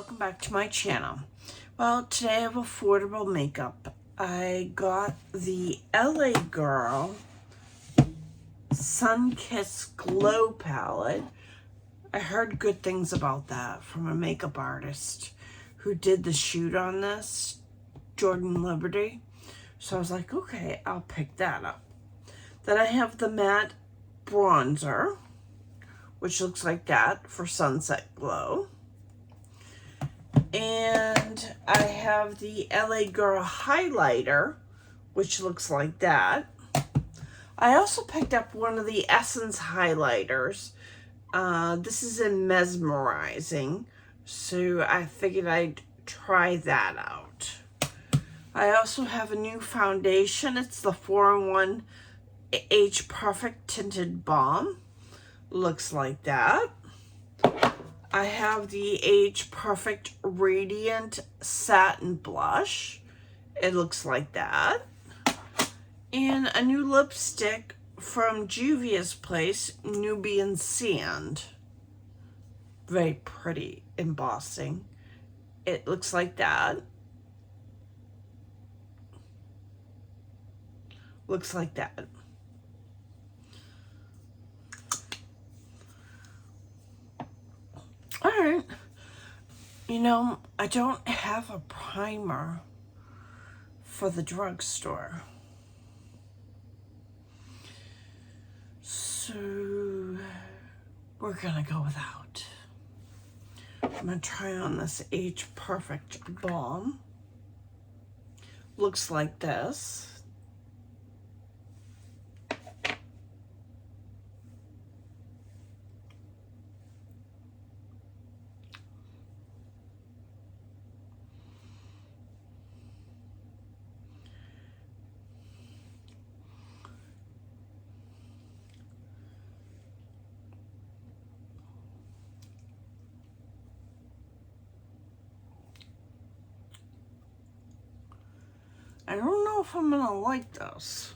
welcome back to my channel. Well, today I have affordable makeup. I got the LA Girl Sun Kissed Glow palette. I heard good things about that from a makeup artist who did the shoot on this, Jordan Liberty. So I was like, okay, I'll pick that up. Then I have the matte bronzer, which looks like that for Sunset Glow. And I have the LA Girl highlighter, which looks like that. I also picked up one of the Essence highlighters. This is in Mesmerizing, so I figured I'd try that out. I also have a new foundation. It's the 4-in-1 Age Perfect Tinted Balm. Looks like that. I have the Age Perfect Radiant Satin Blush. It looks like that. And a new lipstick from Juvia's Place, Nubian Sand. Very pretty embossing. It looks like that. Looks like that. Alright, you know, I don't have a primer for the drugstore. So, we're gonna go without. I'm gonna try on this Age Perfect Balm. Looks like this. I don't know if I'm gonna like this.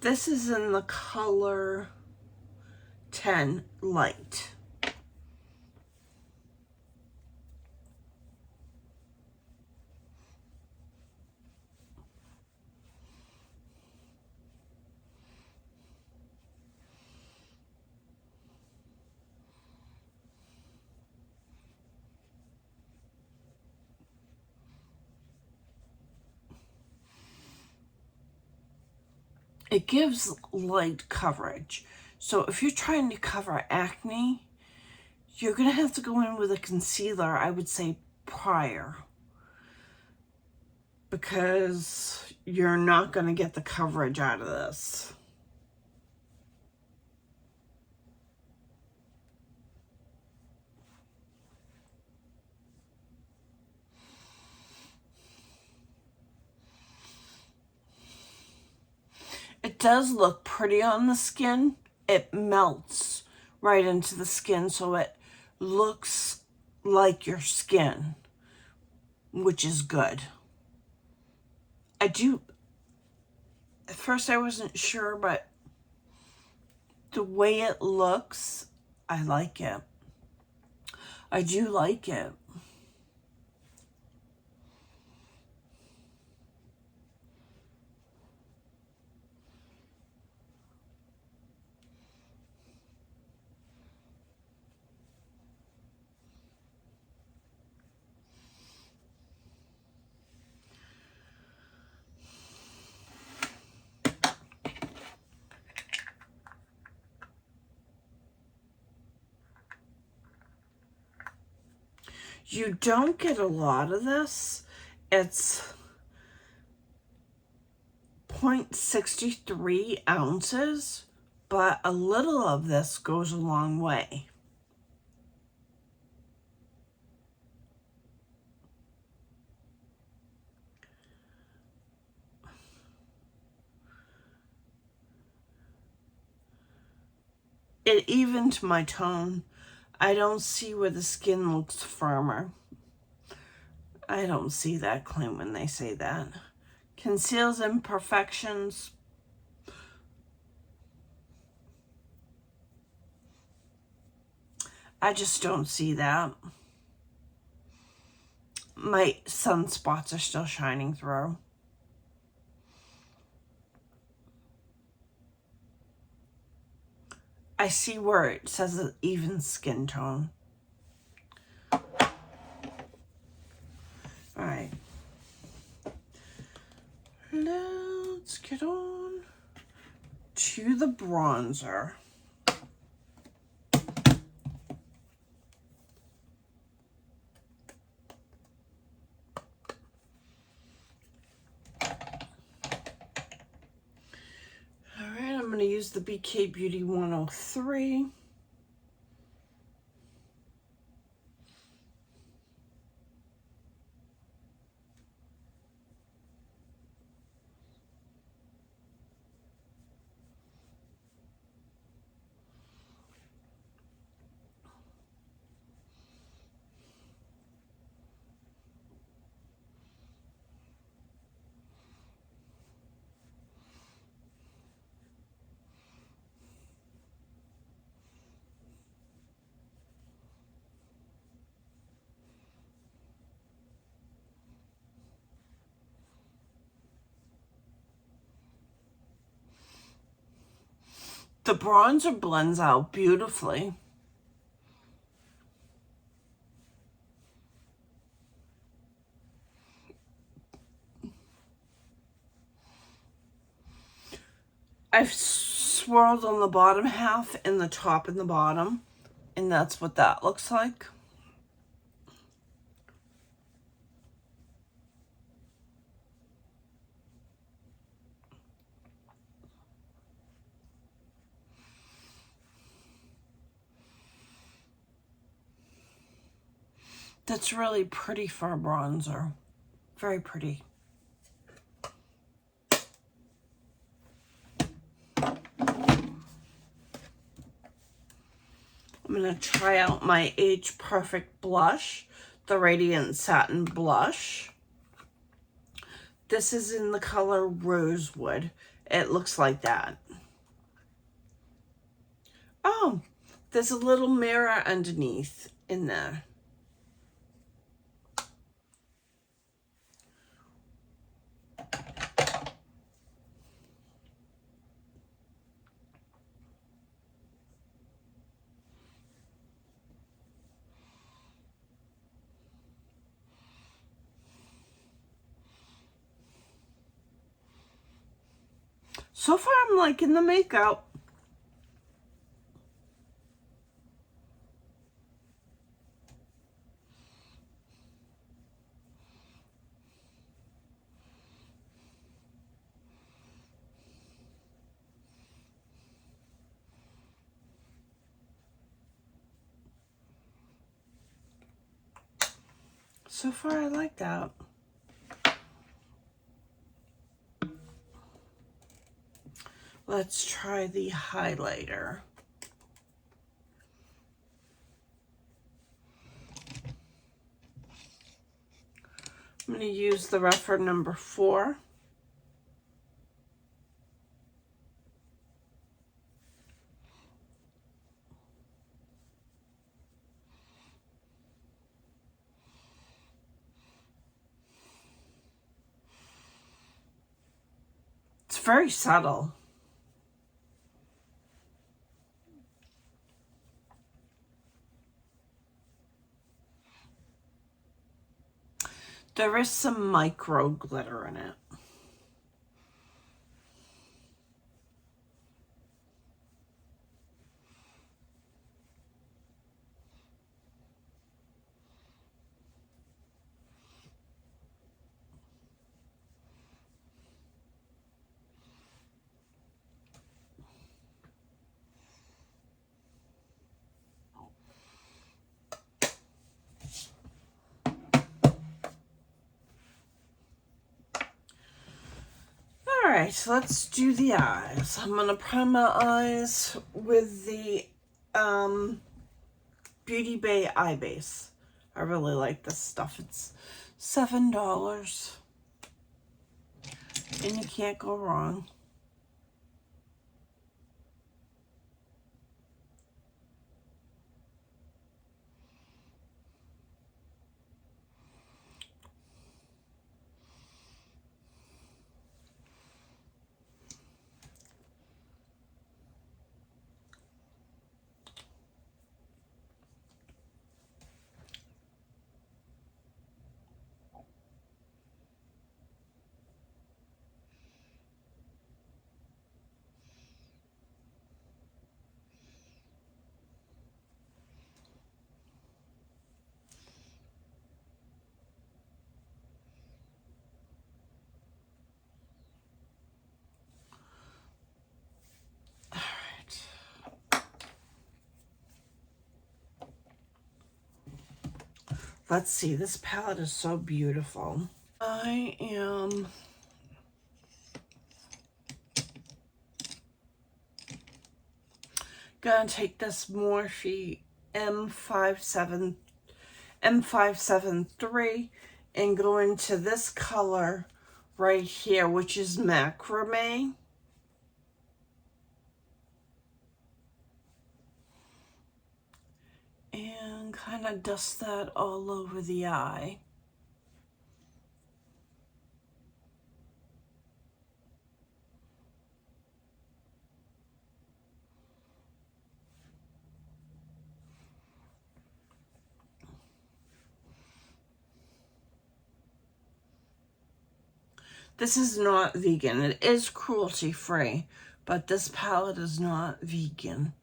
This is in the color 10 Light. It gives light coverage. So if you're trying to cover acne, you're going to have to go in with a concealer, I would say prior. Because you're not going to get the coverage out of this. It does look pretty on the skin. It melts right into the skin, so it looks like your skin, which is good. At first I wasn't sure, but the way it looks, I like it. I do like it. You don't get a lot of this. It's 0.63 ounces, but a little of this goes a long way. it evened my tone. I don't see where the skin looks firmer. I don't see that claim when they say that. Conceals imperfections. I just don't see that. My sunspots are still shining through. I see where it says an even skin tone. All right. Let's get on to the bronzer. I'm going to use the BK Beauty 103. The bronzer blends out beautifully. I've swirled on the bottom half and the top and the bottom, and that's what that looks like. That's really pretty for a bronzer. Very pretty. I'm going to try out my Age Perfect blush, the Radiant Satin Blush. This is in the color Rosewood. It looks like that. Oh, there's a little mirror underneath in there. So far, I'm liking the makeup. So far, I like that. Let's try the highlighter. I'm going to use the Refer number 4. It's very subtle. There is some micro glitter in it. Alright, so let's do the eyes. I'm going to prime my eyes with the Beauty Bay Eye Base. I really like this stuff. It's $7. And you can't go wrong. Let's see, this palette is so beautiful. I am gonna take this Morphe M573 and go into this color right here, which is macrame. And kind of dust that all over the eye. This is not vegan. It is cruelty free, but this palette is not vegan.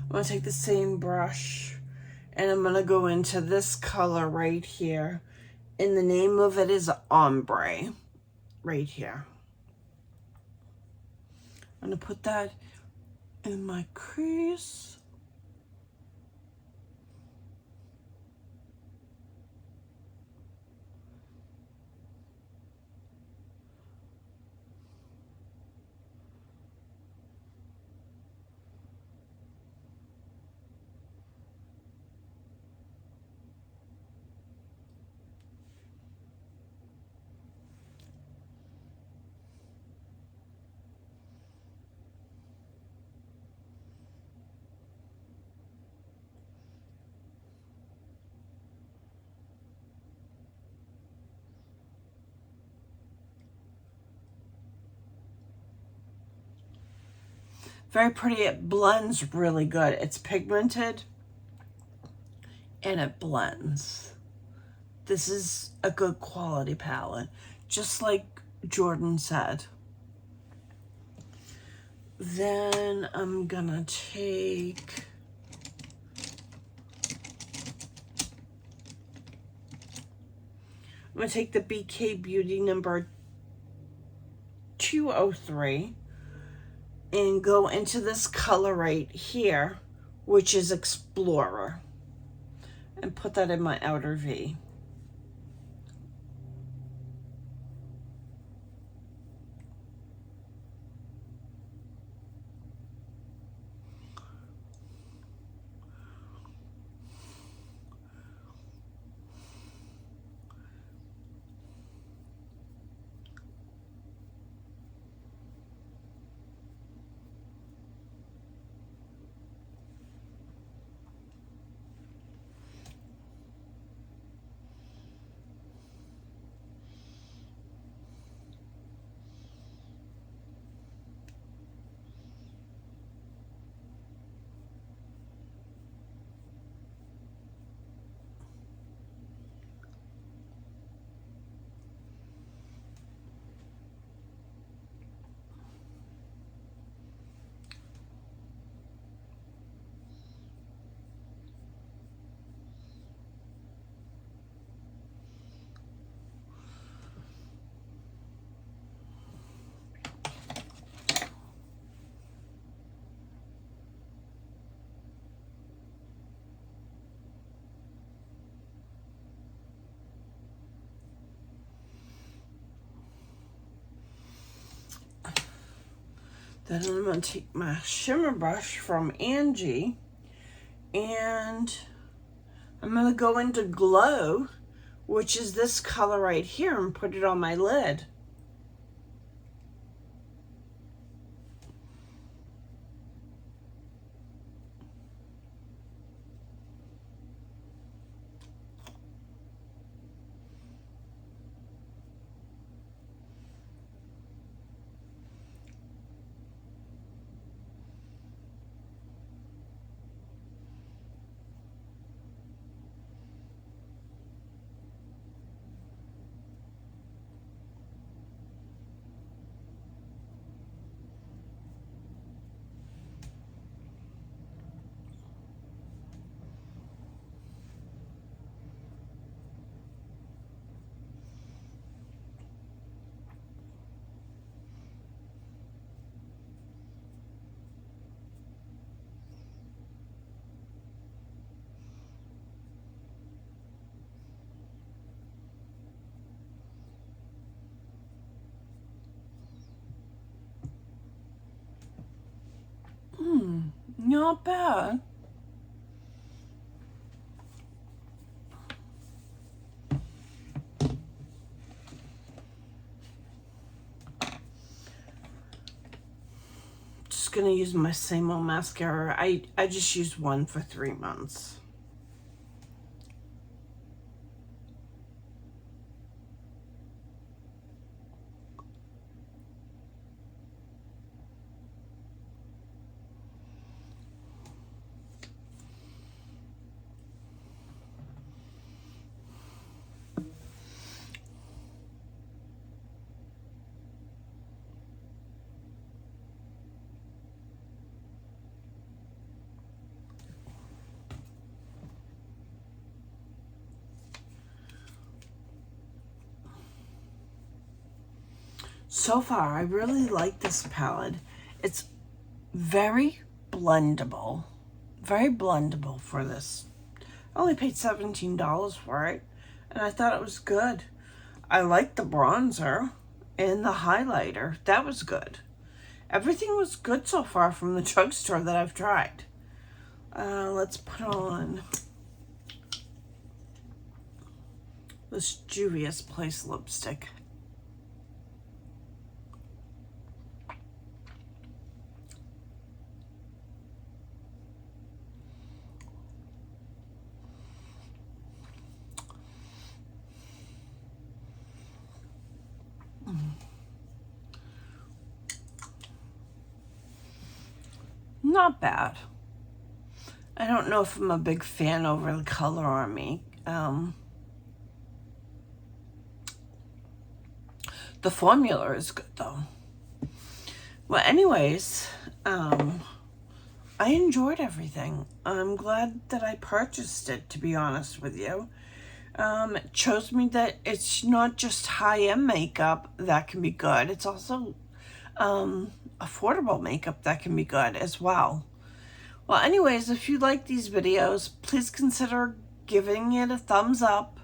I'm going to take the same brush and I'm going to go into this color right here. And the name of it is Ombre, right here. I'm going to put that in my crease. Very pretty. It blends really good. It's pigmented and it blends. This is a good quality palette, just like Jordan said. Then I'm gonna take the BK Beauty number 203 and go into this color right here, which is Explorer, and put that in my outer V. Then I'm going to take my shimmer brush from Angie and I'm going to go into Glow, which is this color right here, and put it on my lid. Not bad. Just gonna use my same old mascara. I just used one for 3 months. So far, I really like this palette. It's very blendable for this. I only paid $17 for it, and I thought it was good. I like the bronzer and the highlighter. That was good. Everything was good so far from the drugstore that I've tried. Let's put on this Juvia's Place lipstick. Not bad. I don't know if I'm a big fan over the color on me. The formula is good though. Well, anyways, I enjoyed everything. I'm glad that I purchased it, to be honest with you. It shows me that it's not just high-end makeup that can be good. It's also affordable makeup that can be good as well. Well, anyways, if you like these videos, please consider giving it a thumbs up.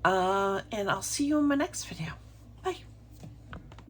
And I'll see you in my next video.